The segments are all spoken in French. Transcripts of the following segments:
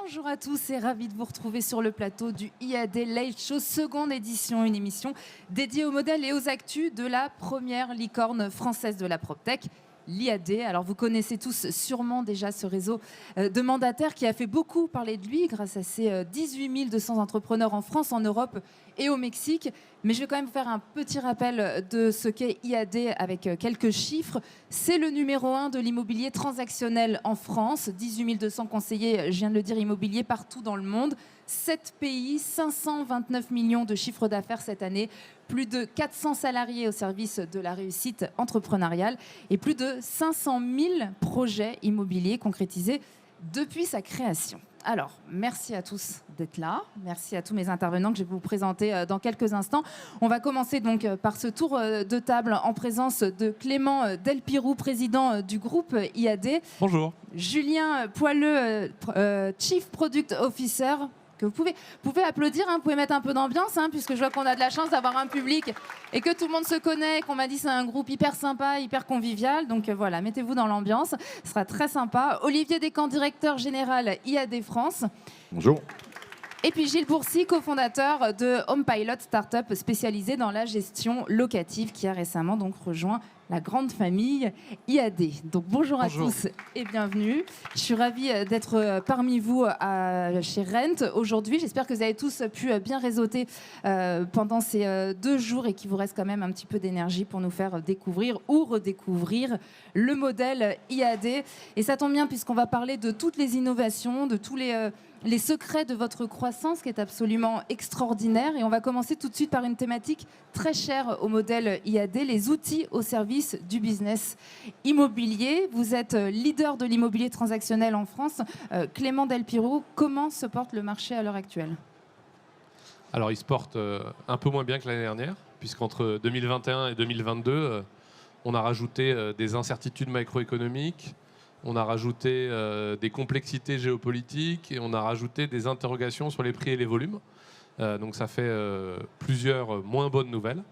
Bonjour à tous et ravi de vous retrouver sur le plateau du IAD Late Show, seconde édition, une émission dédiée aux modèles et aux actus de la première licorne française de la PropTech, l'IAD. Alors vous connaissez tous sûrement déjà ce réseau de mandataires qui a fait beaucoup parler de lui grâce à ses 18 200 entrepreneurs en France, en Europe et au Mexique. Mais je vais quand même faire un petit rappel de ce qu'est IAD avec quelques chiffres. C'est le numéro 1 de l'immobilier transactionnel en France. 18 200 conseillers, je viens de le dire, immobiliers partout dans le monde. 7 pays, 529 millions de chiffre d'affaires cette année, plus de 400 salariés au service de la réussite entrepreneuriale et plus de 500 000 projets immobiliers concrétisés depuis sa création. Alors, merci à tous d'être là. Merci à tous mes intervenants que je vais vous présenter dans quelques instants. On va commencer donc par ce tour de table en présence de Clément Delpirou, président du groupe IAD. Bonjour. Julien Poileux, Chief Product Officer, que vous pouvez applaudir, hein, vous pouvez mettre un peu d'ambiance, hein, puisque je vois qu'on a de la chance d'avoir un public et que tout le monde se connaît, qu'on m'a dit c'est un groupe hyper sympa, hyper convivial. Donc voilà, mettez-vous dans l'ambiance, ce sera très sympa. Olivier Descamps, directeur général IAD France. Bonjour. Et puis Gilles Bourcy, cofondateur de HomePilot, start-up spécialisée dans la gestion locative, qui a récemment donc rejoint la grande famille IAD. Donc bonjour à tous et bienvenue. Je suis ravie d'être parmi vous chez Rent aujourd'hui. J'espère que vous avez tous pu bien réseauter pendant ces 2 jours et qu'il vous reste quand même un petit peu d'énergie pour nous faire découvrir ou redécouvrir le modèle IAD. Et ça tombe bien puisqu'on va parler de toutes les innovations, de tous les secrets de votre croissance qui est absolument extraordinaire. Et on va commencer tout de suite par une thématique très chère au modèle IAD, les outils au service du business immobilier. Vous êtes leader de l'immobilier transactionnel en France. Clément Delpirou, comment se porte le marché à l'heure actuelle ? Alors, il se porte un peu moins bien que l'année dernière, puisqu'entre 2021 et 2022, on a rajouté des incertitudes macroéconomiques, on a rajouté des complexités géopolitiques et on a rajouté des interrogations sur les prix et les volumes. Donc ça fait plusieurs moins bonnes nouvelles.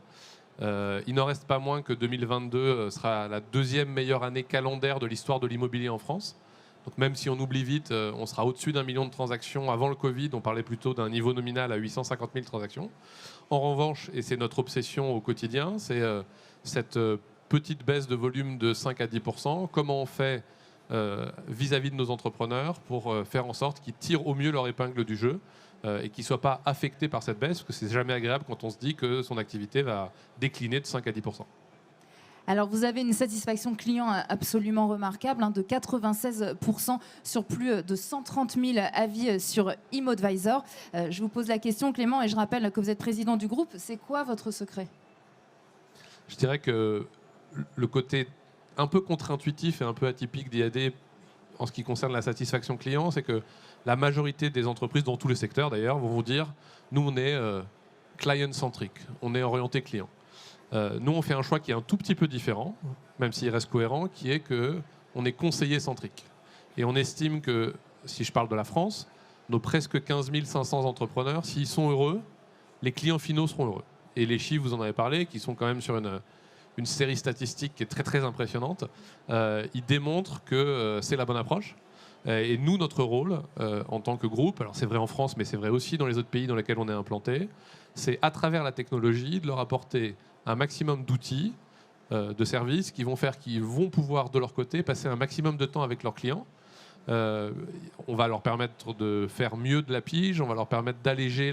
Il n'en reste pas moins que 2022 sera la 2e meilleure année calendaire de l'histoire de l'immobilier en France. Donc même si on oublie vite, on sera au-dessus d'1 million de transactions. Avant le Covid, on parlait plutôt d'un niveau nominal à 850 000 transactions. En revanche, et c'est notre obsession au quotidien, c'est cette petite baisse de volume de 5 à 10%. Comment on fait vis-à-vis de nos entrepreneurs pour faire en sorte qu'ils tirent au mieux leur épingle du jeu et qu'ils ne soient pas affectés par cette baisse, parce que c'est jamais agréable quand on se dit que son activité va décliner de 5 à 10%. Alors, vous avez une satisfaction client absolument remarquable, hein, de 96% sur plus de 130 000 avis sur ImmoAdvisor. Je vous pose la question, Clément, et je rappelle que vous êtes président du groupe. C'est quoi votre secret ? Je dirais que le côté un peu contre-intuitif et un peu atypique d'IAD en ce qui concerne la satisfaction client, c'est que la majorité des entreprises, dans tous les secteurs d'ailleurs, vont vous dire « nous, on est client-centrique, on est orienté client ». Nous, on fait un choix qui est un tout petit peu différent, même s'il reste cohérent, qui est qu'on est conseiller-centrique. Et on estime que, si je parle de la France, nos presque 15 500 entrepreneurs, s'ils sont heureux, les clients finaux seront heureux. Et les chiffres, vous en avez parlé, qui sont quand même sur une série statistique qui est très très impressionnante, ils démontrent que c'est la bonne approche. Et nous, notre rôle en tant que groupe, alors c'est vrai en France, mais c'est vrai aussi dans les autres pays dans lesquels on est implanté, c'est à travers la technologie de leur apporter un maximum d'outils, de services qui vont faire qu'ils vont pouvoir de leur côté passer un maximum de temps avec leurs clients. On va leur permettre de faire mieux de la pige, on va leur permettre d'alléger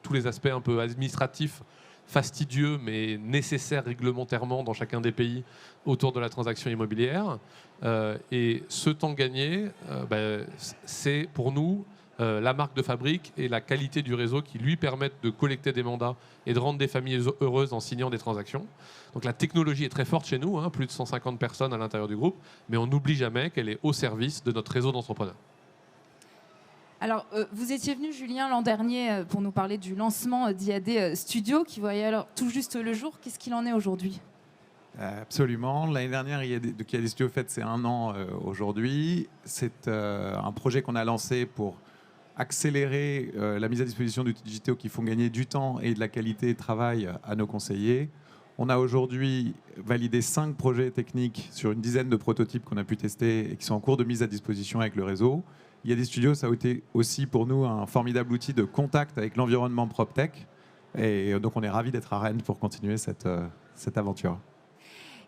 tous les aspects un peu administratifs, fastidieux mais nécessaires réglementairement dans chacun des pays autour de la transaction immobilière. Et ce temps gagné, c'est pour nous la marque de fabrique et la qualité du réseau qui lui permettent de collecter des mandats et de rendre des familles heureuses en signant des transactions. Donc la technologie est très forte chez nous, hein, plus de 150 personnes à l'intérieur du groupe, mais on n'oublie jamais qu'elle est au service de notre réseau d'entrepreneurs. Alors, vous étiez venu, Julien, l'an dernier pour nous parler du lancement d'IAD Studio qui voyait alors tout juste le jour. Qu'est-ce qu'il en est aujourd'hui ? Absolument. L'année dernière, IAD Studio fête ses 1 an aujourd'hui. C'est un projet qu'on a lancé pour accélérer la mise à disposition d'outils digitaux qui font gagner du temps et de la qualité de travail à nos conseillers. On a aujourd'hui validé 5 projets techniques sur une dizaine de prototypes qu'on a pu tester et qui sont en cours de mise à disposition avec le réseau. IAD Studio, ça a été aussi pour nous un formidable outil de contact avec l'environnement PropTech. Et donc on est ravis d'être à Rennes pour continuer cette aventure.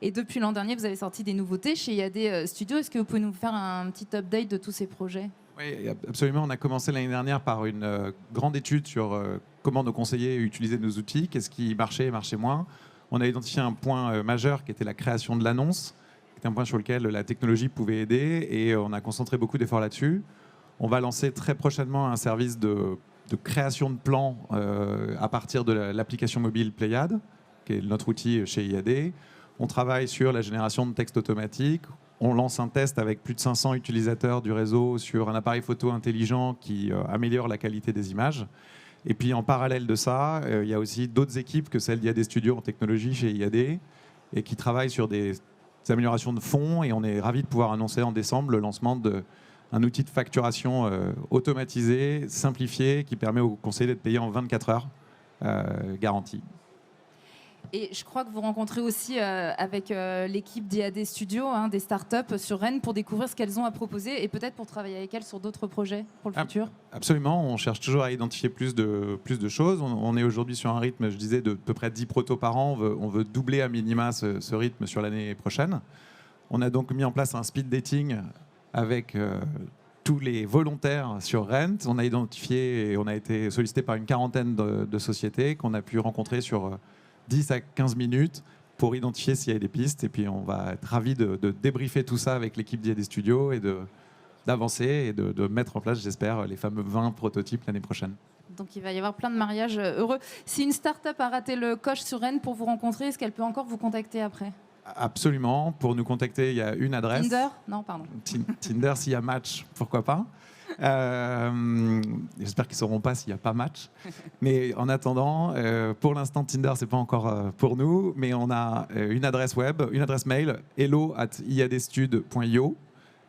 Et depuis l'an dernier, vous avez sorti des nouveautés chez IAD Studio. Est-ce que vous pouvez nous faire un petit update de tous ces projets ? Oui, absolument. On a commencé l'année dernière par une grande étude sur comment nos conseillers utilisaient nos outils, qu'est-ce qui marchait et marchait moins. On a identifié un point majeur qui était la création de l'annonce, qui était un point sur lequel la technologie pouvait aider, et on a concentré beaucoup d'efforts là-dessus. On va lancer très prochainement un service de création de plans à partir de l'application mobile Pléiade, qui est notre outil chez IAD. On travaille sur la génération de textes automatiques. On lance un test avec plus de 500 utilisateurs du réseau sur un appareil photo intelligent qui améliore la qualité des images. Et puis en parallèle de ça, il y a aussi d'autres équipes que celles d'IAD Studio en technologie chez IAD et qui travaillent sur des améliorations de fond. Et on est ravis de pouvoir annoncer en décembre le lancement d'un outil de facturation automatisé, simplifié, qui permet aux conseillers d'être payés en 24 heures, garantie. Et je crois que vous rencontrez aussi avec l'équipe d'IAD Studio des startups sur Rennes pour découvrir ce qu'elles ont à proposer et peut-être pour travailler avec elles sur d'autres projets pour le futur. Absolument, on cherche toujours à identifier plus de choses. On est aujourd'hui sur un rythme, je disais, de peu près 10 protos par an. On veut doubler à minima ce rythme sur l'année prochaine. On a donc mis en place un speed dating avec tous les volontaires sur Rennes. On a identifié et on a été sollicité par une quarantaine de sociétés qu'on a pu rencontrer sur 10 à 15 minutes pour identifier s'il y a des pistes. Et puis, on va être ravis de débriefer tout ça avec l'équipe d'IAD Studio et d'avancer et de mettre en place, j'espère, les fameux 20 prototypes l'année prochaine. Donc, il va y avoir plein de mariages heureux. Si une start-up a raté le coche sur Rennes pour vous rencontrer, est-ce qu'elle peut encore vous contacter après ? Absolument. Pour nous contacter, il y a une adresse. Tinder ? Non, pardon. Tinder, s'il y a match, pourquoi pas. J'espère qu'ils ne sauront pas s'il n'y a pas match. Mais en attendant, pour l'instant, Tinder, ce n'est pas encore pour nous. Mais on a une adresse web, une adresse mail, hello@iadstud.io.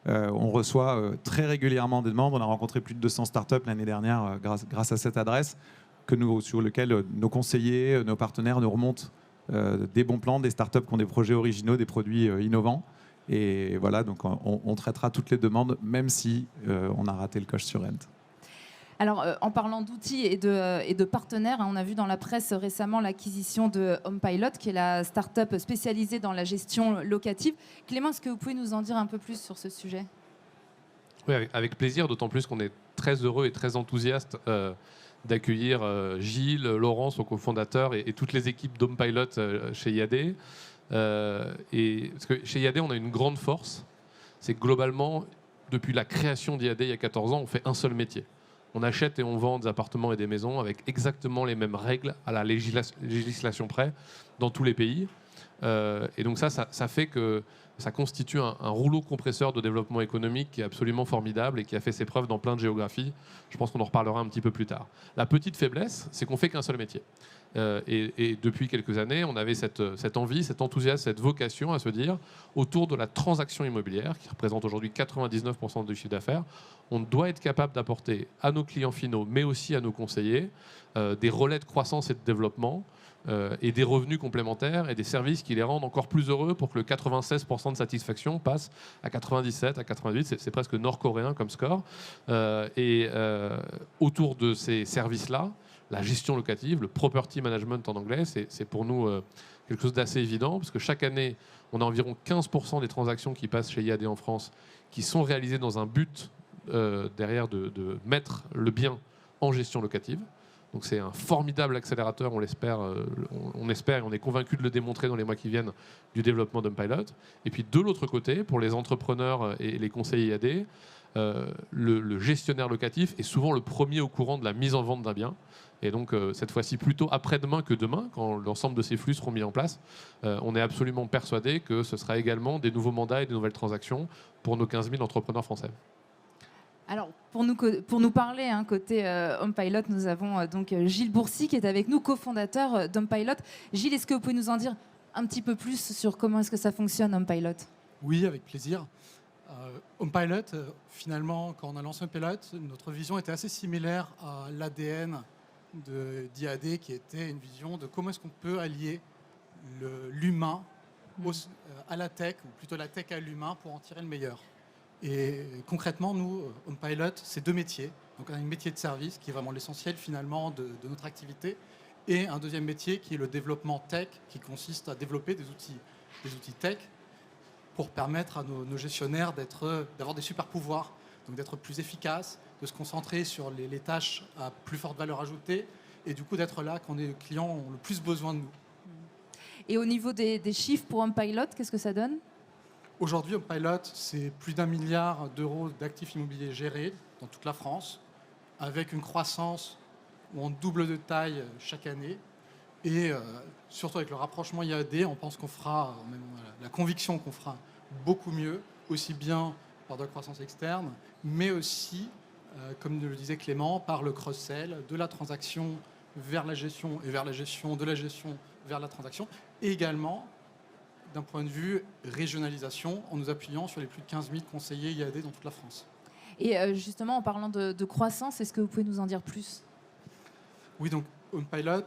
On reçoit très régulièrement des demandes. On a rencontré plus de 200 startups l'année dernière grâce à cette adresse sur laquelle nos conseillers, nos partenaires nous remontent des bons plans, des startups qui ont des projets originaux, des produits innovants. Et voilà, donc on traitera toutes les demandes, même si on a raté le coche sur Rent. Alors, en parlant d'outils et de partenaires, on a vu dans la presse récemment l'acquisition de HomePilot, qui est la start-up spécialisée dans la gestion locative. Clément, est-ce que vous pouvez nous en dire un peu plus sur ce sujet ? Oui, avec plaisir, d'autant plus qu'on est très heureux et très enthousiaste d'accueillir Gilles, Laurent, son cofondateur, et toutes les équipes d'HomePilot chez IAD. Parce que chez IAD, on a une grande force, c'est que globalement, depuis la création d'IAD il y a 14 ans, on fait un seul métier. On achète et on vend des appartements et des maisons avec exactement les mêmes règles à la législation près dans tous les pays. Et donc ça fait que ça constitue un rouleau compresseur de développement économique qui est absolument formidable et qui a fait ses preuves dans plein de géographies. Je pense qu'on en reparlera un petit peu plus tard. La petite faiblesse, c'est qu'on fait qu'un seul métier. Et depuis quelques années, on avait cette envie, cet enthousiasme, cette vocation à se dire, autour de la transaction immobilière, qui représente aujourd'hui 99% du chiffre d'affaires, on doit être capable d'apporter à nos clients finaux, mais aussi à nos conseillers, des relais de croissance et de développement, et des revenus complémentaires et des services qui les rendent encore plus heureux pour que le 96% de satisfaction passe à 97, à 88. C'est presque nord-coréen comme score. Autour de ces services-là, la gestion locative, le property management en anglais, c'est pour nous quelque chose d'assez évident, parce que chaque année, on a environ 15% des transactions qui passent chez IAD en France qui sont réalisées dans un but derrière de mettre le bien en gestion locative. Donc c'est un formidable accélérateur, on l'espère, on espère et on est convaincu de le démontrer dans les mois qui viennent du développement d'HomePilot. Et puis de l'autre côté, pour les entrepreneurs et les conseillers IAD, le gestionnaire locatif est souvent le premier au courant de la mise en vente d'un bien. Et donc cette fois-ci plutôt après-demain que demain, quand l'ensemble de ces flux seront mis en place, on est absolument persuadé que ce sera également des nouveaux mandats et des nouvelles transactions pour nos 15 000 entrepreneurs français. Alors, pour nous parler, côté HomePilot, nous avons donc Gilles Bourcy qui est avec nous, cofondateur d'HomePilot. Gilles, est-ce que vous pouvez nous en dire un petit peu plus sur comment est-ce que ça fonctionne, HomePilot ? Oui, avec plaisir. HomePilot, finalement, quand on a lancé HomePilot, notre vision était assez similaire à l'ADN d'IAD, qui était une vision de comment est-ce qu'on peut allier l'humain à la tech, ou plutôt la tech à l'humain, pour en tirer le meilleur. Et concrètement, nous, HomePilot, c'est 2 métiers. Donc on a un métier de service qui est vraiment l'essentiel finalement de notre activité, et un deuxième métier qui est le développement tech, qui consiste à développer des outils tech pour permettre à nos gestionnaires d'avoir des super pouvoirs, donc d'être plus efficaces, de se concentrer sur les tâches à plus forte valeur ajoutée, et du coup d'être là quand les clients ont le plus besoin de nous. Et au niveau des chiffres pour HomePilot, qu'est-ce que ça donne ? Aujourd'hui, HomePilot, c'est plus d'1 milliard d'euros d'actifs immobiliers gérés dans toute la France, avec une croissance où on double de taille chaque année. Et surtout avec le rapprochement IAD, on pense qu'on fera, même la conviction qu'on fera beaucoup mieux, aussi bien par de la croissance externe, mais aussi, comme le disait Clément, par le cross-sell, de la transaction vers la gestion et vers la gestion, de la gestion vers la transaction, et également d'un point de vue régionalisation, en nous appuyant sur les plus de 15 000 conseillers IAD dans toute la France. Et justement, en parlant de croissance, est-ce que vous pouvez nous en dire plus ? Oui, donc HomePilot,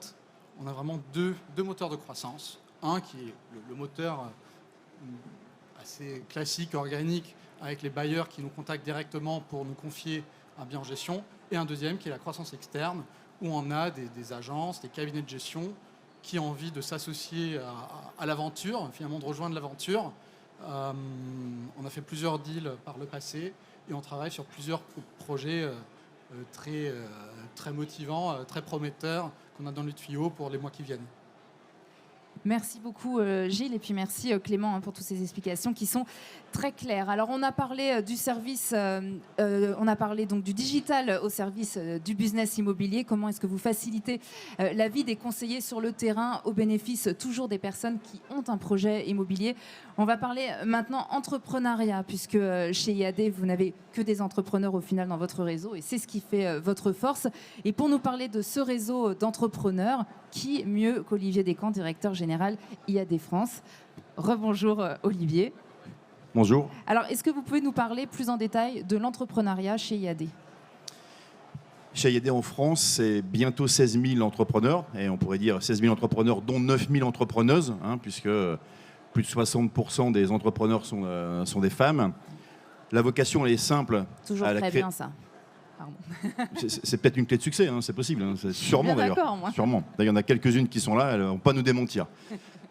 on a vraiment deux moteurs de croissance. Un qui est le moteur assez classique, organique, avec les bailleurs qui nous contactent directement pour nous confier un bien en gestion, et un deuxième qui est la croissance externe, où on a des agences, des cabinets de gestion qui ont envie de s'associer à l'aventure, finalement de rejoindre l'aventure. On a fait plusieurs deals par le passé et on travaille sur plusieurs projets très motivants, très prometteurs qu'on a dans le tuyau pour les mois qui viennent. Merci beaucoup Gilles, et puis merci Clément pour toutes ces explications qui sont très claires. Alors on a parlé du service, on a parlé donc du digital au service du business immobilier. Comment est-ce que vous facilitez la vie des conseillers sur le terrain au bénéfice toujours des personnes qui ont un projet immobilier? On va parler maintenant entrepreneuriat, puisque chez IAD, vous n'avez que des entrepreneurs au final dans votre réseau, et c'est ce qui fait votre force. Et pour nous parler de ce réseau d'entrepreneurs, qui mieux qu'Olivier Descamps, directeur général IAD France. Rebonjour Olivier. Bonjour. Alors, est-ce que vous pouvez nous parler plus en détail de l'entrepreneuriat chez IAD ? Chez IAD en France, c'est bientôt 16 000 entrepreneurs, et on pourrait dire 16 000 entrepreneurs, dont 9 000 entrepreneuses, puisque plus de 60% des entrepreneurs sont des femmes. La vocation, elle est simple. Toujours très bien, ça. C'est peut-être une clé de succès, c'est possible, c'est sûrement d'ailleurs. Sûrement. D'ailleurs, il y en a quelques-unes qui sont là, elles ne vont pas nous démentir.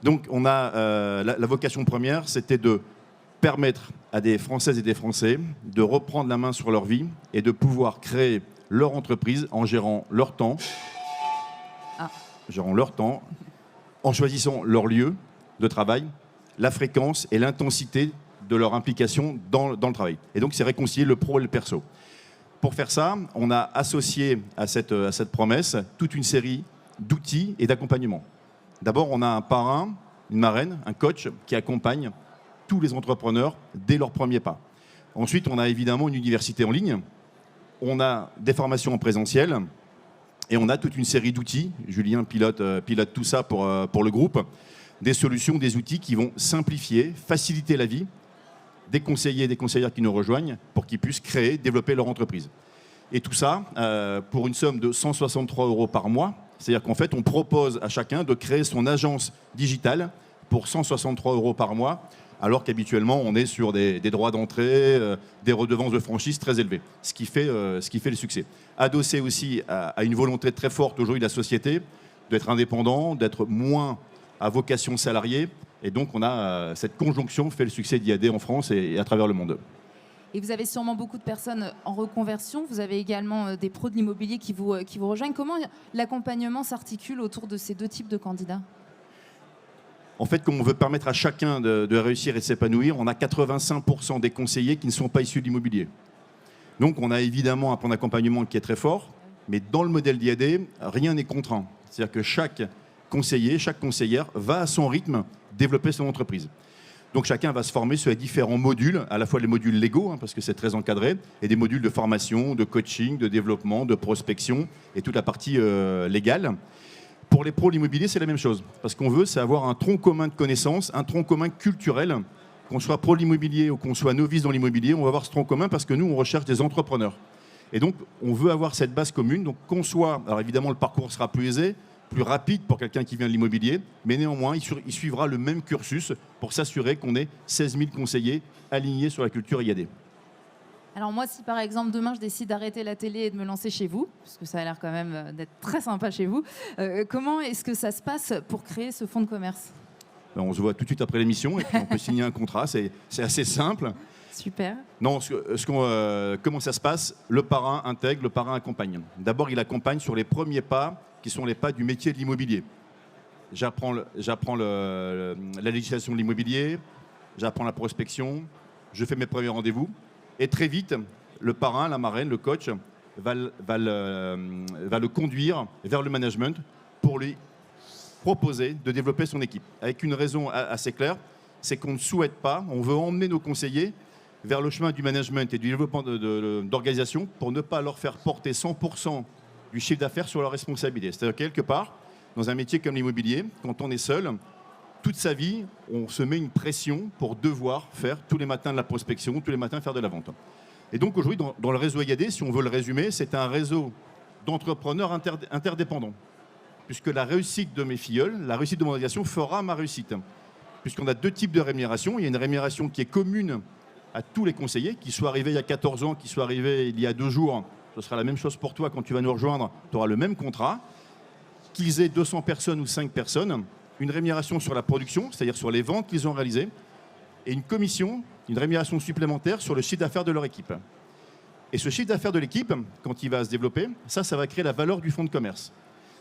Donc, on a la vocation première, c'était de permettre à des Françaises et des Français de reprendre la main sur leur vie et de pouvoir créer leur entreprise en gérant leur temps, en choisissant leur lieu de travail, la fréquence et l'intensité de leur implication dans le travail. Et donc, c'est réconcilier le pro et le perso. Pour faire ça, on a associé à cette promesse toute une série d'outils et d'accompagnement. D'abord, on a un parrain, une marraine, un coach qui accompagne tous les entrepreneurs dès leur premier pas. Ensuite, on a évidemment une université en ligne, on a des formations en présentiel et on a toute une série d'outils. Julien pilote tout ça pour le groupe. Des solutions, des outils qui vont simplifier, faciliter la vie des conseillers et des conseillères qui nous rejoignent pour qu'ils puissent créer, développer leur entreprise. Et tout ça pour une somme de 163 € par mois. C'est-à-dire qu'en fait, on propose à chacun de créer son agence digitale pour 163 € par mois, alors qu'habituellement, on est sur des droits d'entrée, des redevances de franchise très élevées, ce qui fait le succès. Adossé aussi à une volonté très forte aujourd'hui de la société d'être indépendant, d'être moins à vocation salariée. Et donc, on a cette conjonction fait le succès d'IAD en France et à travers le monde. Et vous avez sûrement beaucoup de personnes en reconversion. Vous avez également des pros de l'immobilier qui vous rejoignent. Comment l'accompagnement s'articule autour de ces deux types de candidats ? En fait, comme on veut permettre à chacun de réussir et de s'épanouir, on a 85% des conseillers qui ne sont pas issus de l'immobilier. Donc, on a évidemment un plan d'accompagnement qui est très fort. Mais dans le modèle d'IAD, rien n'est contraint. C'est-à-dire que chaque conseiller, chaque conseillère va à son rythme développer son entreprise. Donc chacun va se former sur les différents modules, à la fois les modules légaux, parce que c'est très encadré, et des modules de formation, de coaching, de développement, de prospection, et toute la partie légale. Pour les pros de l'immobilier, c'est la même chose. Parce qu'on veut, c'est avoir un tronc commun de connaissances, un tronc commun culturel. Qu'on soit pro de l'immobilier ou qu'on soit novice dans l'immobilier, on va avoir ce tronc commun parce que nous, on recherche des entrepreneurs. Et donc, on veut avoir cette base commune. Donc, qu'on soit, alors évidemment, le parcours sera plus aisé plus rapide pour quelqu'un qui vient de l'immobilier, mais néanmoins, il suivra le même cursus pour s'assurer qu'on ait 16 000 conseillers alignés sur la culture IAD. Alors moi, si par exemple demain je décide d'arrêter la télé et de me lancer chez vous, parce que ça a l'air quand même d'être très sympa chez vous, comment est-ce que ça se passe pour créer ce fonds de commerce? On se voit tout de suite après l'émission et puis on peut signer un contrat, c'est assez simple. Super. Non, comment ça se passe? Le parrain intègre, le parrain accompagne. D'abord, il accompagne sur les premiers pas, qui sont les pas du métier de l'immobilier. J'apprends la législation de l'immobilier, j'apprends la prospection, je fais mes premiers rendez-vous. Et très vite, le parrain, la marraine, le coach va le conduire vers le management pour lui proposer de développer son équipe. Avec une raison assez claire, c'est qu'on ne souhaite pas, on veut emmener nos conseillers vers le chemin du management et du développement d'organisation pour ne pas leur faire porter 100% du chiffre d'affaires sur leur responsabilité. C'est-à-dire quelque part, dans un métier comme l'immobilier, quand on est seul, toute sa vie, on se met une pression pour devoir faire tous les matins de la prospection, tous les matins faire de la vente. Et donc aujourd'hui, dans le réseau IAD, si on veut le résumer, c'est un réseau d'entrepreneurs interdépendants. Puisque la réussite de mes filleuls, la réussite de mon organisation fera ma réussite. Puisqu'on a deux types de rémunération. Il y a une rémunération qui est commune à tous les conseillers, qui soient arrivés il y a 14 ans, qui soient arrivés il y a 2 jours. Ce sera la même chose pour toi quand tu vas nous rejoindre. Tu auras le même contrat. Qu'ils aient 200 personnes ou 5 personnes, une rémunération sur la production, c'est-à-dire sur les ventes qu'ils ont réalisées, et une commission, une rémunération supplémentaire sur le chiffre d'affaires de leur équipe. Et ce chiffre d'affaires de l'équipe, quand il va se développer, ça va créer la valeur du fonds de commerce.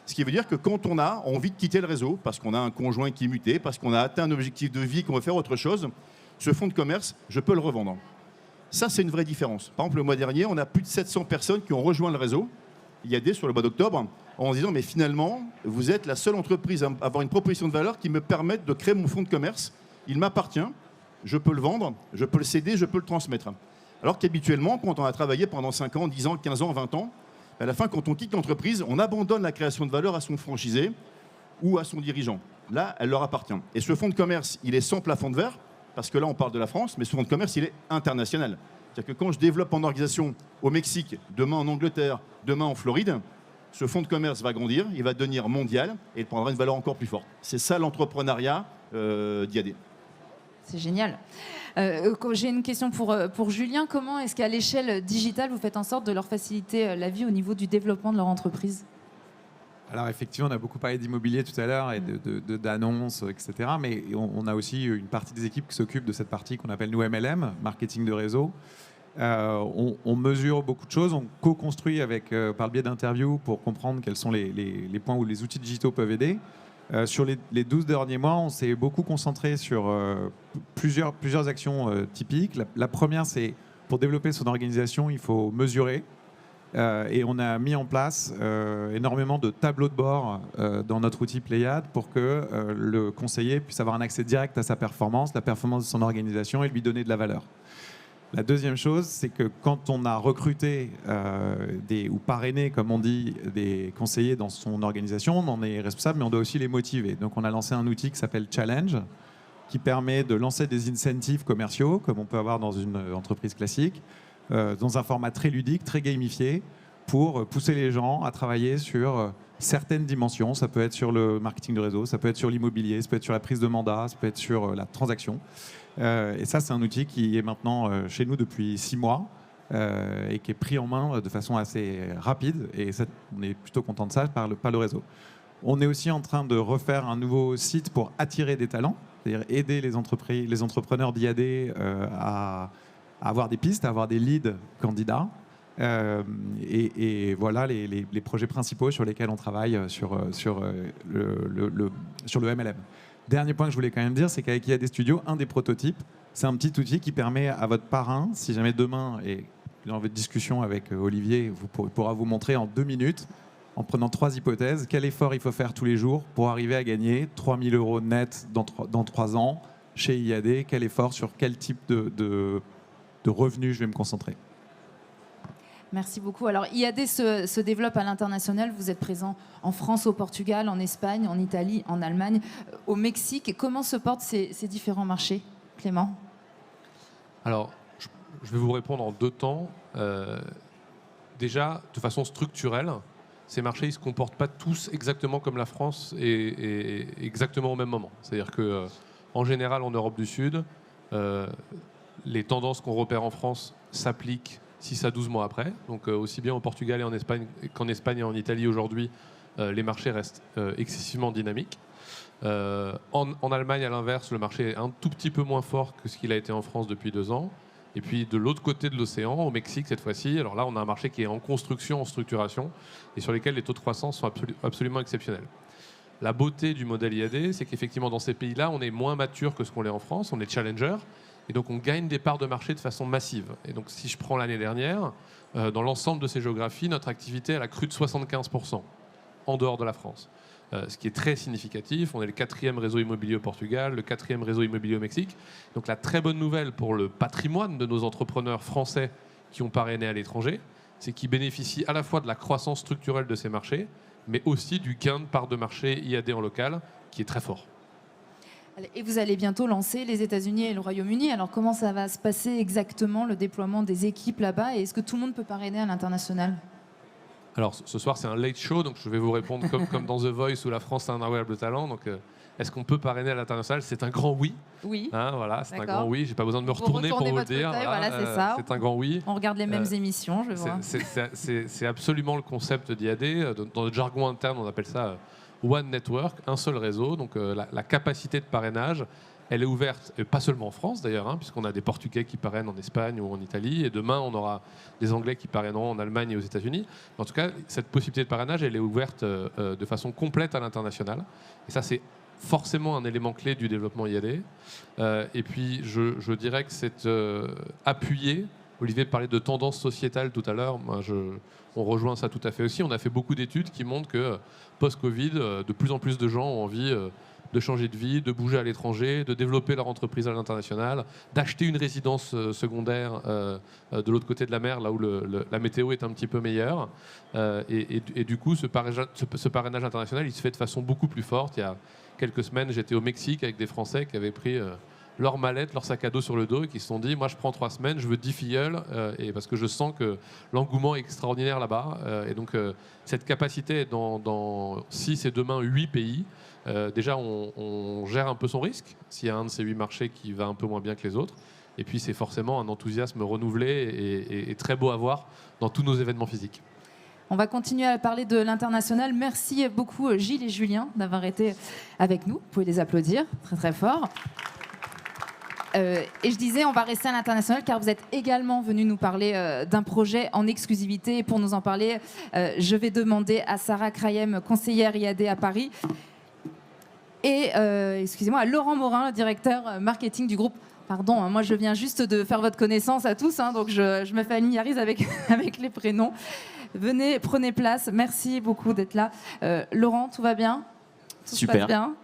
Ce qui veut dire que quand on a envie de quitter le réseau, parce qu'on a un conjoint qui est muté, parce qu'on a atteint un objectif de vie, qu'on veut faire autre chose, ce fonds de commerce, je peux le revendre. Ça, c'est une vraie différence. Par exemple, le mois dernier, on a plus de 700 personnes qui ont rejoint le réseau IAD sur le mois d'octobre, en se disant, mais finalement, vous êtes la seule entreprise à avoir une proposition de valeur qui me permette de créer mon fonds de commerce. Il m'appartient, je peux le vendre, je peux le céder, je peux le transmettre. Alors qu'habituellement, quand on a travaillé pendant 5 ans, 10 ans, 15 ans, 20 ans, à la fin, quand on quitte l'entreprise, on abandonne la création de valeur à son franchisé ou à son dirigeant. Là, elle leur appartient. Et ce fonds de commerce, il est sans plafond de verre, parce que là, on parle de la France, mais ce fonds de commerce, il est international. C'est-à-dire que quand je développe mon organisation au Mexique, demain en Angleterre, demain en Floride, ce fonds de commerce va grandir, il va devenir mondial et il prendra une valeur encore plus forte. C'est ça l'entrepreneuriat d'IAD. C'est génial. J'ai une question pour Julien. Comment est-ce qu'à l'échelle digitale, vous faites en sorte de leur faciliter la vie au niveau du développement de leur entreprise? Alors effectivement, on a beaucoup parlé d'immobilier tout à l'heure et d'annonces, etc. Mais on a aussi une partie des équipes qui s'occupent de cette partie qu'on appelle nous MLM, marketing de réseau. On mesure beaucoup de choses, on co-construit par le biais d'interviews pour comprendre quels sont les points où les outils digitaux peuvent aider. Sur les 12 derniers mois, on s'est beaucoup concentré sur plusieurs actions typiques. La première, c'est pour développer son organisation, il faut mesurer. Et on a mis en place énormément de tableaux de bord dans notre outil Pléiade pour que le conseiller puisse avoir un accès direct à sa performance, la performance de son organisation et lui donner de la valeur. La deuxième chose, c'est que quand on a recruté ou parrainé, comme on dit, des conseillers dans son organisation, on en est responsable, mais on doit aussi les motiver. Donc on a lancé un outil qui s'appelle Challenge, qui permet de lancer des incentives commerciaux, comme on peut avoir dans une entreprise classique, dans un format très ludique, très gamifié, pour pousser les gens à travailler sur certaines dimensions. Ça peut être sur le marketing de réseau, ça peut être sur l'immobilier, ça peut être sur la prise de mandat, ça peut être sur la transaction. Et ça, c'est un outil qui est maintenant chez nous depuis 6 mois et qui est pris en main de façon assez rapide. Et ça, on est plutôt content de ça par le réseau. On est aussi en train de refaire un nouveau site pour attirer des talents, c'est-à-dire aider les entrepreneurs d'IAD à avoir des pistes, à avoir des leads candidats. Et voilà les projets principaux sur lesquels on travaille sur le MLM. Dernier point que je voulais quand même dire, c'est qu'avec IAD Studio, un des prototypes, c'est un petit outil qui permet à votre parrain, si jamais demain, et dans votre discussion avec Olivier, pourra vous montrer en 2 minutes, en prenant 3 hypothèses, quel effort il faut faire tous les jours pour arriver à gagner 3 000 € net dans 3 ans chez IAD, quel effort sur quel type de revenus je vais me concentrer. Merci beaucoup. Alors, IAD se développe à l'international. Vous êtes présent en France, au Portugal, en Espagne, en Italie, en Allemagne, au Mexique. Comment se portent ces différents marchés, Clément? Alors, je vais vous répondre en 2 temps. Déjà, de façon structurelle, ces marchés, ils ne se comportent pas tous exactement comme la France et exactement au même moment. C'est-à-dire qu'en général, en Europe du Sud, les tendances qu'on repère en France s'appliquent 6 à 12 mois après. Donc aussi bien au Portugal et en Espagne qu'en Espagne et en Italie aujourd'hui, les marchés restent excessivement dynamiques. En Allemagne, à l'inverse, le marché est un tout petit peu moins fort que ce qu'il a été en France depuis 2 ans. Et puis de l'autre côté de l'océan, au Mexique cette fois-ci, alors là on a un marché qui est en construction, en structuration, et sur lesquels les taux de croissance sont absolument exceptionnels. La beauté du modèle IAD, c'est qu'effectivement dans ces pays-là, on est moins mature que ce qu'on l'est en France, on est challenger, et donc on gagne des parts de marché de façon massive. Et donc si je prends l'année dernière, dans l'ensemble de ces géographies, notre activité elle a cru de 75% en dehors de la France. Ce qui est très significatif. On est le 4e réseau immobilier au Portugal, le 4e réseau immobilier au Mexique. Donc la très bonne nouvelle pour le patrimoine de nos entrepreneurs français qui ont parrainé à l'étranger, c'est qu'ils bénéficient à la fois de la croissance structurelle de ces marchés, mais aussi du gain de part de marché IAD en local, qui est très fort. Et vous allez bientôt lancer les États-Unis et le Royaume-Uni. Alors comment ça va se passer exactement, le déploiement des équipes là-bas? Et est-ce que tout le monde peut parrainer à l'international? Alors ce soir c'est un late show, donc je vais vous répondre comme dans The Voice où la France a un incroyable talent. Donc est-ce qu'on peut parrainer à l'international? C'est un grand oui. Oui. Voilà, c'est un D'accord. grand oui. J'ai pas besoin de me retourner pour vous le votre dire. fauteuil, voilà, c'est ça. C'est un grand oui. On regarde les mêmes émissions, je vois. C'est absolument le concept d'IAD. Dans le jargon interne, on appelle ça One Network, un seul réseau. Donc la capacité de parrainage, elle est ouverte, et pas seulement en France d'ailleurs, puisqu'on a des Portugais qui parrainent en Espagne ou en Italie, et demain on aura des Anglais qui parraineront en Allemagne et aux États-Unis. En tout cas, cette possibilité de parrainage, elle est ouverte de façon complète à l'international. Et ça, c'est forcément un élément clé du développement IAD. Et puis, je dirais que c'est appuyé. Olivier parlait de tendance sociétale tout à l'heure. On rejoint ça tout à fait aussi. On a fait beaucoup d'études qui montrent que post-Covid, de plus en plus de gens ont envie de changer de vie, de bouger à l'étranger, de développer leur entreprise à l'international, d'acheter une résidence secondaire de l'autre côté de la mer, là où la météo est un petit peu meilleure. Et du coup, ce parrainage international, il se fait de façon beaucoup plus forte. Il y a quelques semaines, j'étais au Mexique avec des Français qui avaient pris leur mallette, leur sac à dos sur le dos et qui se sont dit, moi je prends 3 semaines, je veux 10 filleuls, et parce que je sens que l'engouement est extraordinaire là-bas. Et donc cette capacité est dans 6 et demain 8 pays. Déjà, on gère un peu son risque s'il y a un de ces 8 marchés qui va un peu moins bien que les autres. Et puis, c'est forcément un enthousiasme renouvelé et très beau à voir dans tous nos événements physiques. On va continuer à parler de l'international. Merci beaucoup Gilles et Julien d'avoir été avec nous. Vous pouvez les applaudir très très fort. Et je disais, on va rester à l'international car vous êtes également venus nous parler d'un projet en exclusivité. Et pour nous en parler, je vais demander à Sarah Krayem, conseillère IAD à Paris, et excusez-moi, à Laurent Morin, directeur marketing du groupe. Pardon, moi je viens juste de faire votre connaissance à tous, donc je me familiarise avec les prénoms. Venez, prenez place. Merci beaucoup d'être là. Laurent, tout va bien? Tout Super. se passe bien?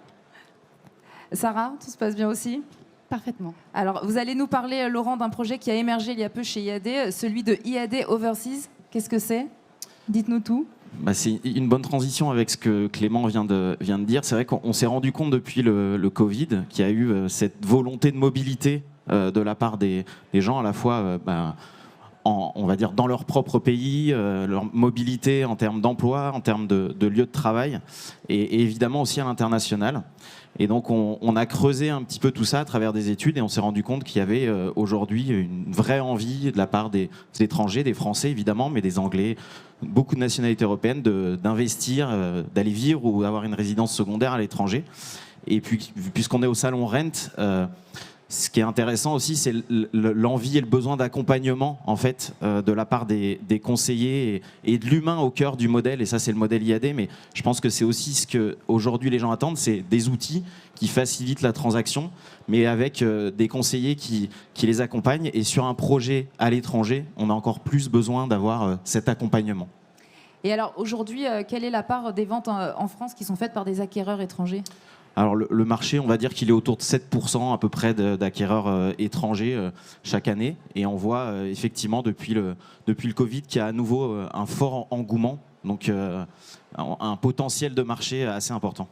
Sarah, tout se passe bien aussi? Parfaitement. Alors, vous allez nous parler, Laurent, d'un projet qui a émergé il y a peu chez IAD, celui de IAD Overseas. Qu'est-ce que c'est? Dites-nous tout. C'est une bonne transition avec ce que Clément vient de dire. C'est vrai qu'on s'est rendu compte depuis le Covid qu'il y a eu cette volonté de mobilité de la part des gens, à la fois on va dire dans leur propre pays, leur mobilité en termes d'emploi, en termes de lieu de travail, et évidemment aussi à l'international. Et donc on a creusé un petit peu tout ça à travers des études et on s'est rendu compte qu'il y avait aujourd'hui une vraie envie de la part des étrangers, des Français évidemment, mais des Anglais, beaucoup de nationalités européennes, d'investir, d'aller vivre ou d'avoir une résidence secondaire à l'étranger. Et puis, puisqu'on est au salon Rent, ce qui est intéressant aussi, c'est l'envie et le besoin d'accompagnement en fait, de la part des conseillers et de l'humain au cœur du modèle. Et ça, c'est le modèle IAD. Mais je pense que c'est aussi ce qu'aujourd'hui les gens attendent, c'est des outils qui facilitent la transaction, mais avec des conseillers qui les accompagnent. Et sur un projet à l'étranger, on a encore plus besoin d'avoir cet accompagnement. Et alors, aujourd'hui, quelle est la part des ventes en France qui sont faites par des acquéreurs étrangers ? Alors le marché, on va dire qu'il est autour de 7% à peu près d'acquéreurs étrangers chaque année. Et on voit effectivement depuis le Covid qu'il y a à nouveau un fort engouement, donc un potentiel de marché assez important.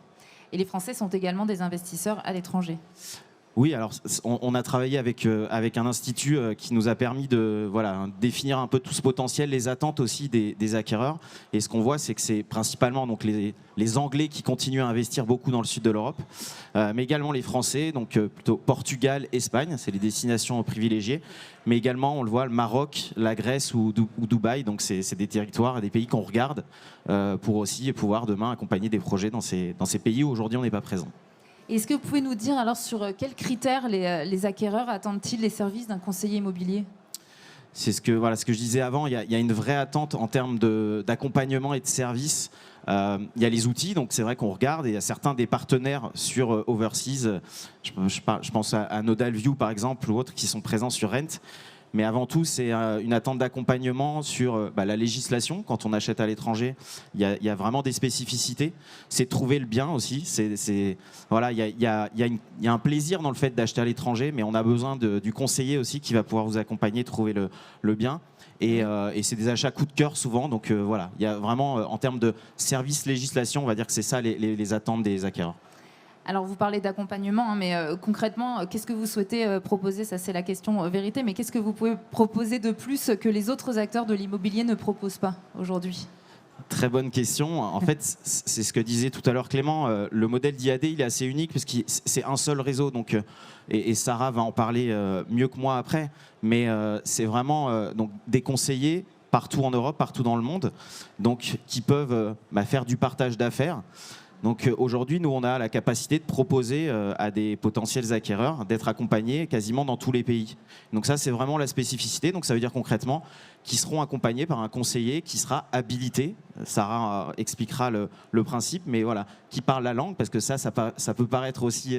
Et les Français sont également des investisseurs à l'étranger. Oui, alors on a travaillé avec un institut qui nous a permis de définir un peu tout ce potentiel, les attentes aussi des acquéreurs. Et ce qu'on voit, c'est que c'est principalement donc les Anglais qui continuent à investir beaucoup dans le sud de l'Europe, mais également les Français, donc plutôt Portugal, Espagne, c'est les destinations privilégiées. Mais également, on le voit, le Maroc, la Grèce ou Dubaï, donc c'est des territoires et des pays qu'on regarde pour aussi pouvoir demain accompagner des projets dans ces pays où aujourd'hui on n'est pas présent. Est-ce que vous pouvez nous dire alors sur quels critères les acquéreurs attendent-ils les services d'un conseiller immobilier ? C'est ce que je disais avant, il y a une vraie attente en termes d'accompagnement et de services. Il y a les outils, donc c'est vrai qu'on regarde, et il y a certains des partenaires sur Overseas, je pense à Nodal View par exemple, ou autres qui sont présents sur Rent. Mais avant tout, c'est une attente d'accompagnement sur la législation. Quand on achète à l'étranger, il y a vraiment des spécificités. C'est trouver le bien aussi. Il y a un plaisir dans le fait d'acheter à l'étranger, mais on a besoin du conseiller aussi qui va pouvoir vous accompagner, trouver le bien. Et c'est des achats coup de cœur souvent. Donc il y a vraiment, en termes de service législation, on va dire que c'est ça les attentes des acquéreurs. Alors, vous parlez d'accompagnement, mais concrètement, qu'est-ce que vous souhaitez proposer ? Ça, c'est la question vérité. Mais qu'est-ce que vous pouvez proposer de plus que les autres acteurs de l'immobilier ne proposent pas aujourd'hui ? Très bonne question. En fait, c'est ce que disait tout à l'heure Clément. Le modèle d'IAD, il est assez unique parce que c'est un seul réseau. Donc, et Sarah va en parler mieux que moi après. Mais c'est vraiment donc, des conseillers partout en Europe, partout dans le monde, donc, qui peuvent faire du partage d'affaires. Donc aujourd'hui, nous, on a la capacité de proposer à des potentiels acquéreurs d'être accompagnés quasiment dans tous les pays. Donc ça, c'est vraiment la spécificité. Donc ça veut dire concrètement qu'ils seront accompagnés par un conseiller qui sera habilité. Sarah expliquera le principe, mais voilà, qui parle la langue, parce que ça peut paraître aussi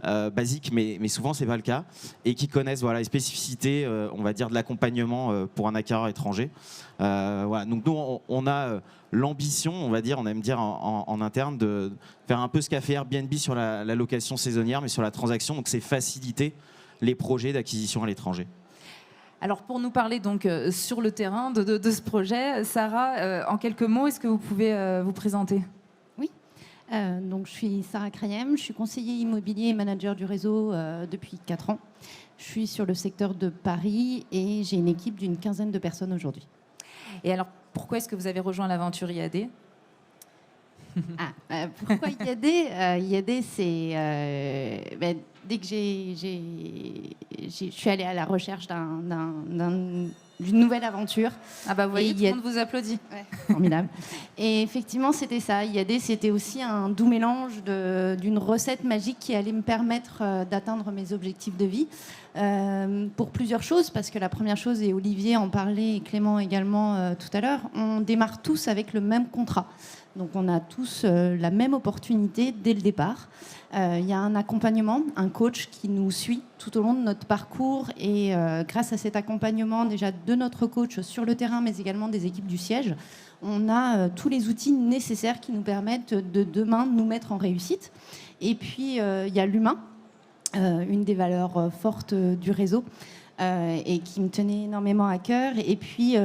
basique, mais souvent, c'est pas le cas. Et qui connaissent les spécificités, on va dire, de l'accompagnement pour un acquéreur étranger. Donc nous, on a l'ambition, on aime dire en interne, de faire un peu ce qu'a fait Airbnb sur la location saisonnière, mais sur la transaction. Donc c'est faciliter les projets d'acquisition à l'étranger. Alors pour nous parler donc sur le terrain de ce projet, Sarah, en quelques mots, est-ce que vous pouvez vous présenter ? Oui, donc je suis Sarah Crayem, je suis conseiller immobilier et manager du réseau depuis 4 ans. Je suis sur le secteur de Paris et j'ai une équipe d'une 15aine de personnes aujourd'hui. Et alors, pourquoi est-ce que vous avez rejoint l'aventure IAD ? Pourquoi IAD ? IAD, c'est dès que je suis allée à la recherche d'une nouvelle aventure. Ah bah vous voyez, tout le monde vous applaudit. Ouais, formidable. Et effectivement, c'était ça. IAD, c'était aussi un doux mélange d'une recette magique qui allait me permettre d'atteindre mes objectifs de vie. Pour plusieurs choses, parce que la première chose, et Olivier en parlait et Clément également tout à l'heure, on démarre tous avec le même contrat. Donc on a tous la même opportunité dès le départ. Il y a un accompagnement, un coach qui nous suit tout au long de notre parcours et grâce à cet accompagnement déjà de notre coach sur le terrain, mais également des équipes du siège, on a tous les outils nécessaires qui nous permettent de demain nous mettre en réussite. Et puis il y a l'humain, une des valeurs fortes du réseau et qui me tenait énormément à cœur. Et puis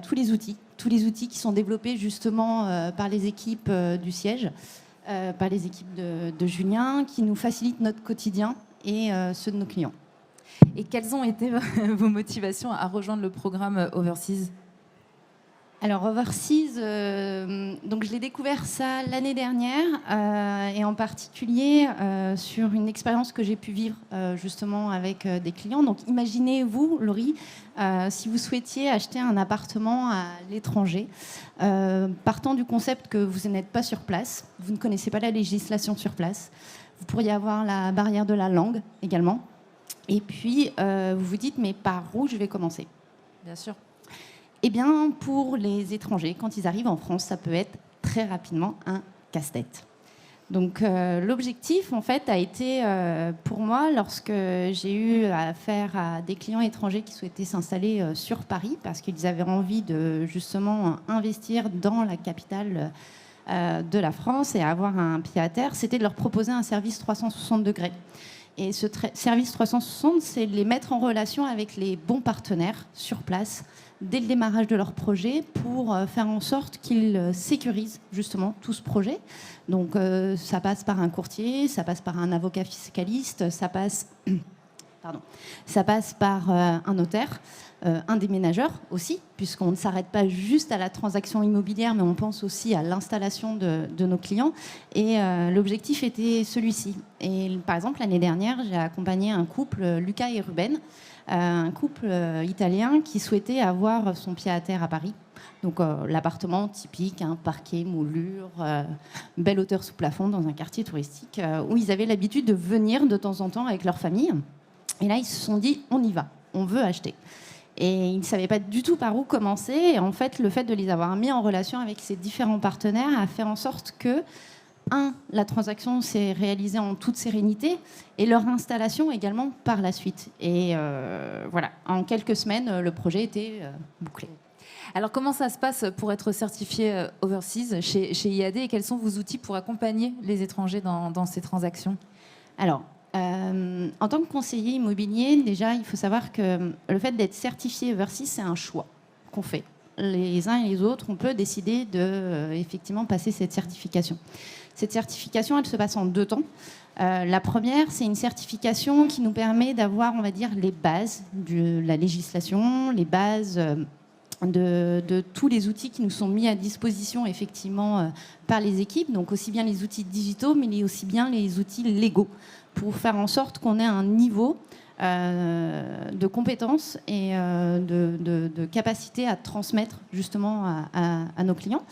tous les outils qui sont développés justement par les équipes du siège, par les équipes de Julien, qui nous facilitent notre quotidien et ceux de nos clients. Et quelles ont été vos motivations à rejoindre le programme Overseas ? Alors Overseas, donc je l'ai découvert ça l'année dernière et en particulier sur une expérience que j'ai pu vivre justement avec des clients. Donc imaginez-vous, Laurie, si vous souhaitiez acheter un appartement à l'étranger, partant du concept que vous n'êtes pas sur place, vous ne connaissez pas la législation sur place, vous pourriez avoir la barrière de la langue également, et puis vous vous dites mais par où je vais commencer ? Bien sûr. Eh bien, pour les étrangers, quand ils arrivent en France, ça peut être très rapidement un casse-tête. Donc, l'objectif, en fait, a été pour moi, lorsque j'ai eu affaire à des clients étrangers qui souhaitaient s'installer sur Paris, parce qu'ils avaient envie de justement investir dans la capitale de la France et avoir un pied à terre, c'était de leur proposer un service 360 degrés Et ce service 360, c'est les mettre en relation avec les bons partenaires sur place dès le démarrage de leur projet pour faire en sorte qu'ils sécurisent justement tout ce projet. Donc ça passe par un courtier, ça passe par un avocat fiscaliste, ça passe par un notaire, un déménageur aussi, puisqu'on ne s'arrête pas juste à la transaction immobilière, mais on pense aussi à l'installation de nos clients. Et l'objectif était celui-ci. Et par exemple, l'année dernière, j'ai accompagné un couple, Lucas et Ruben, un couple italien qui souhaitait avoir son pied à terre à Paris. Donc l'appartement typique, parquet, moulure, belle hauteur sous plafond dans un quartier touristique où ils avaient l'habitude de venir de temps en temps avec leur famille. Et là, ils se sont dit, on y va, on veut acheter. Et ils ne savaient pas du tout par où commencer. Et en fait, le fait de les avoir mis en relation avec ces différents partenaires a fait en sorte que, la transaction s'est réalisée en toute sérénité et leur installation également par la suite. Et voilà, en quelques semaines, le projet était bouclé. Alors, comment ça se passe pour être certifié Overseas chez IAD et quels sont vos outils pour accompagner les étrangers dans ces transactions? Alors, en tant que conseiller immobilier, déjà, il faut savoir que le fait d'être certifié Overseas, c'est un choix qu'on fait. Les uns et les autres, on peut décider de effectivement passer cette certification. Cette certification, elle se passe en 2 temps. La première, c'est une certification qui nous permet d'avoir, on va dire, les bases de la législation, les bases de tous les outils qui nous sont mis à disposition effectivement par les équipes, donc aussi bien les outils digitaux, mais aussi bien les outils légaux, pour faire en sorte qu'on ait un niveau de compétences et de capacité à transmettre justement à nos clients.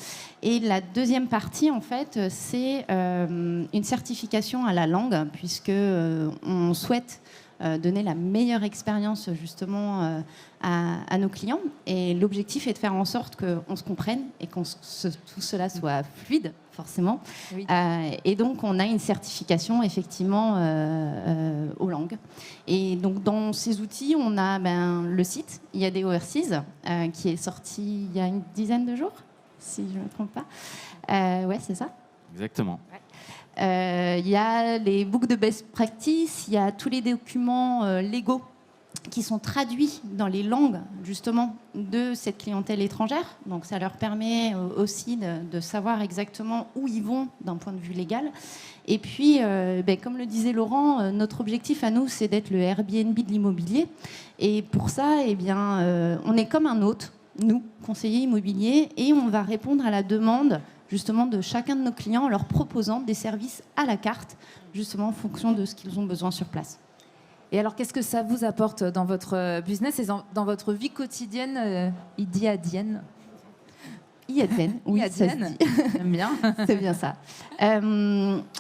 Et la deuxième partie, en fait, c'est une certification à la langue, puisque on souhaite donner la meilleure expérience justement à nos clients. Et l'objectif est de faire en sorte qu'on se comprenne et que tout cela soit fluide, forcément. Oui. Et donc, on a une certification, effectivement, aux langues. Et donc, dans ces outils, on a le site IAD Overseas, qui est sorti il y a une dizaine de jours, si je ne me trompe pas. Ouais, c'est ça. Exactement. Il y a les books de best practice, il y a tous les documents légaux qui sont traduits dans les langues justement de cette clientèle étrangère. Donc ça leur permet aussi de savoir exactement où ils vont d'un point de vue légal. Et puis, comme le disait Laurent, notre objectif à nous, c'est d'être le Airbnb de l'immobilier. Et pour ça, on est comme un hôte, nous, conseillers immobiliers, et on va répondre à la demande justement de chacun de nos clients en leur proposant des services à la carte, justement en fonction de ce qu'ils ont besoin sur place. Et alors, qu'est-ce que ça vous apporte dans votre business et dans votre vie quotidienne iadienne? IADN, oui, IADN, ça se dit. J'aime bien. C'est bien ça.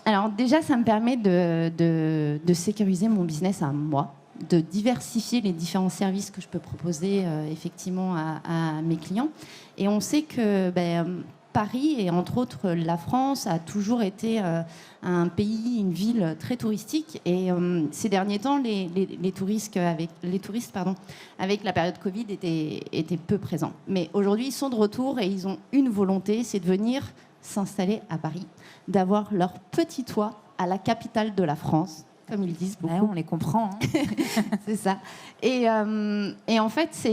Alors déjà, ça me permet de sécuriser mon business à moi, de diversifier les différents services que je peux proposer effectivement à mes clients. Et on sait que Paris et entre autres la France a toujours été un pays, une ville très touristique. Et ces derniers temps, les touristes avec la période Covid étaient peu présents. Mais aujourd'hui, ils sont de retour et ils ont une volonté, c'est de venir s'installer à Paris, d'avoir leur petit toit à la capitale de la France, comme ils disent beaucoup. Ouais, on les comprend. Hein. C'est ça. Et en fait,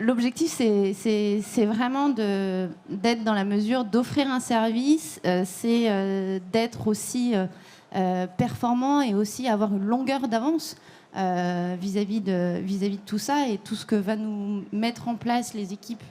l'objectif, c'est vraiment d'être dans la mesure d'offrir un service, c'est d'être aussi performant et aussi avoir une longueur d'avance vis-à-vis de tout ça et tout ce que va nous mettre en place les équipes,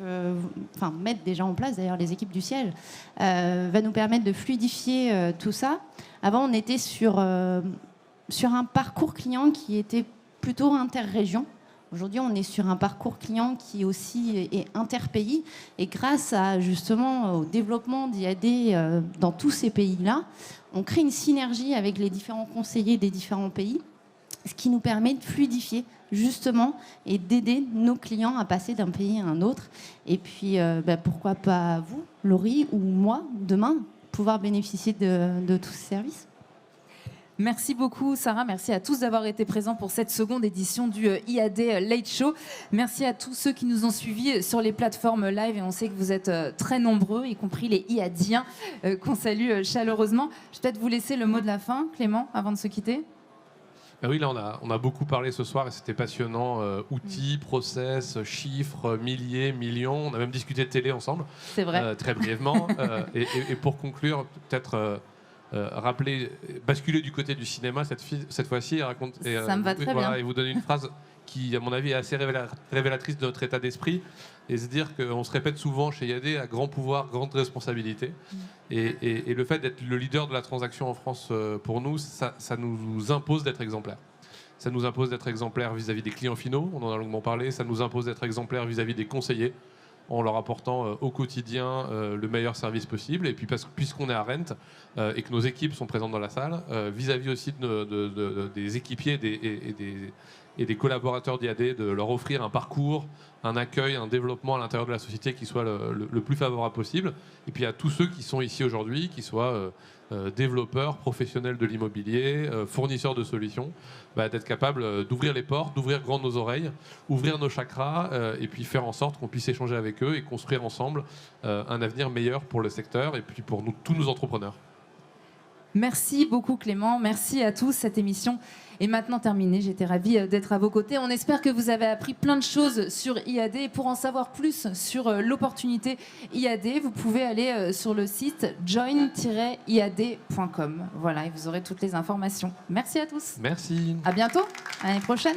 mettre déjà en place d'ailleurs les équipes du siège, va nous permettre de fluidifier tout ça. Avant, on était sur un parcours client qui était plutôt interrégion. Aujourd'hui, on est sur un parcours client qui aussi est interpays. Et grâce justement au développement d'IAD dans tous ces pays-là, on crée une synergie avec les différents conseillers des différents pays, ce qui nous permet de fluidifier justement et d'aider nos clients à passer d'un pays à un autre. Et puis, pourquoi pas vous, Laurie, ou moi, demain, pouvoir bénéficier de tous ces services. Merci beaucoup Sarah, merci à tous d'avoir été présents pour cette seconde édition du IAD Late Show. Merci à tous ceux qui nous ont suivis sur les plateformes live et on sait que vous êtes très nombreux, y compris les IADiens qu'on salue chaleureusement. Je vais peut-être vous laisser le mot de la fin, Clément, avant de se quitter. Ah oui, là on a beaucoup parlé ce soir et c'était passionnant. Outils, process, chiffres, milliers, millions. On a même discuté de télé ensemble. C'est vrai. Très brièvement. Et pour conclure, peut-être rappeler, basculer du côté du cinéma cette fois-ci et raconter. Ça me va très bien. Et vous donner une phrase qui, à mon avis, est assez révélatrice de notre état d'esprit. Et se dire qu'on se répète souvent chez IAD, à grand pouvoir, grande responsabilité. Et le fait d'être le leader de la transaction en France, pour nous, ça nous impose d'être exemplaire. Ça nous impose d'être exemplaire vis-à-vis des clients finaux, on en a longuement parlé. Ça nous impose d'être exemplaire vis-à-vis des conseillers, en leur apportant au quotidien le meilleur service possible. Et puis puisqu'on est à Rent et que nos équipes sont présentes dans la salle, vis-à-vis aussi des équipiers et des collaborateurs d'IAD, de leur offrir un parcours, un accueil, un développement à l'intérieur de la société qui soit le plus favorable possible. Et puis à tous ceux qui sont ici aujourd'hui, qui soient développeurs, professionnels de l'immobilier, fournisseurs de solutions, d'être capables d'ouvrir les portes, d'ouvrir grand nos oreilles, ouvrir nos chakras et puis faire en sorte qu'on puisse échanger avec eux et construire ensemble un avenir meilleur pour le secteur et puis pour tous nos entrepreneurs. Merci beaucoup Clément, merci à tous. Cette émission est maintenant terminée. J'étais ravie d'être à vos côtés. On espère que vous avez appris plein de choses sur IAD. Et pour en savoir plus sur l'opportunité IAD, vous pouvez aller sur le site join-iad.com. Voilà, et vous aurez toutes les informations. Merci à tous. Merci. À bientôt, à l'année prochaine.